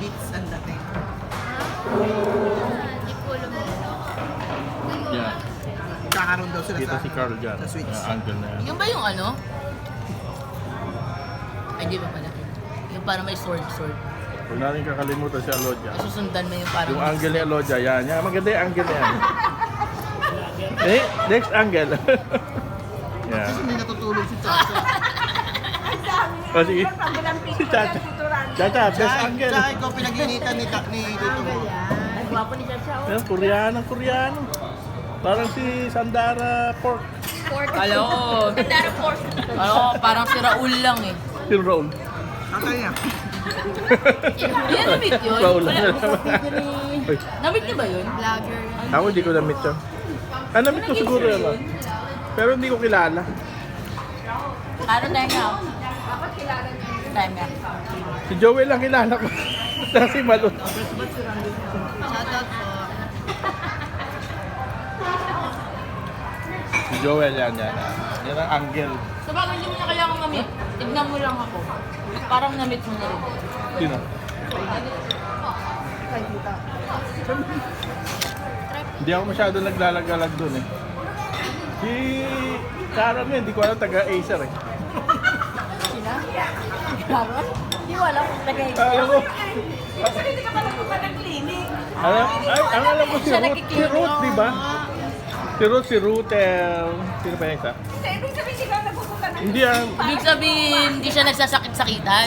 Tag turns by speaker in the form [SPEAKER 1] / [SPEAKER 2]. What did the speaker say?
[SPEAKER 1] Beats ang dating.
[SPEAKER 2] Hindi ko alam mo.
[SPEAKER 3] Yeah.
[SPEAKER 1] Kakaroon daw sila
[SPEAKER 3] Kita
[SPEAKER 1] sa,
[SPEAKER 3] si Carl dyan.
[SPEAKER 1] sa Switch.
[SPEAKER 3] Angle na yan.
[SPEAKER 4] Yung ba yung ano? Ay, di ba pala? Yung parang may sword.
[SPEAKER 3] Huwag natin kakalimutan si Alodia.
[SPEAKER 4] Susundan mo yung parang...
[SPEAKER 3] Yung angle ni Alodia, yan. Yan, maganda yung angle na yan. Next angle. Yeah.
[SPEAKER 1] Kasi hindi natutulog si Chacha.
[SPEAKER 3] O sige. Si Chacha. Chacha, best angle.
[SPEAKER 1] Tsaka ikaw pinag-initan ni Dito mo.
[SPEAKER 4] Ay, gwapo ni Chacha.
[SPEAKER 3] Yan, Koreano. Parang si Sandara Pork.
[SPEAKER 4] Kala ko... Kala ko parang si Raul lang eh.
[SPEAKER 3] Si Raul.
[SPEAKER 1] Tatay niya.
[SPEAKER 4] Yan, na-meet yun?
[SPEAKER 3] Raul. Uy,
[SPEAKER 4] Na-meet niyo ba yun?
[SPEAKER 2] Vlogger.
[SPEAKER 3] ako hindi ko na-meet siya. Na-meet ko siguro yan. Pero hindi ko kilala.
[SPEAKER 4] Ano tayo nga? Time nga.
[SPEAKER 3] Si Joel lang kilala ko. Si Malon.
[SPEAKER 2] Shoutout po.
[SPEAKER 3] Si Joel yan. Yan ang angle.
[SPEAKER 4] Sa bagay, hindi mo na kailangan ma-meet. Tignan mo lang ako. Parang na-meet mo na rin.
[SPEAKER 3] Sino? Hindi ako masyado naglalagalag dun eh. Si Sharon nga, hindi ko alam taga-Acer eh.
[SPEAKER 4] Sina? Sharon? Hindi ko alam kung tagay.
[SPEAKER 3] Alam ko,
[SPEAKER 4] Hindi ka pala punta ng clinic.
[SPEAKER 3] ang alam ko si
[SPEAKER 4] Siya
[SPEAKER 3] Ruth. Si
[SPEAKER 4] nagkikinig.
[SPEAKER 3] Ruth, di ba? Si Ruth, sino pa yung isa?
[SPEAKER 4] Ibig sabihin sila nagpupunta ng
[SPEAKER 3] Hindi ang,
[SPEAKER 4] Ibig sabihin, hindi siya nagsasakit-sakitan.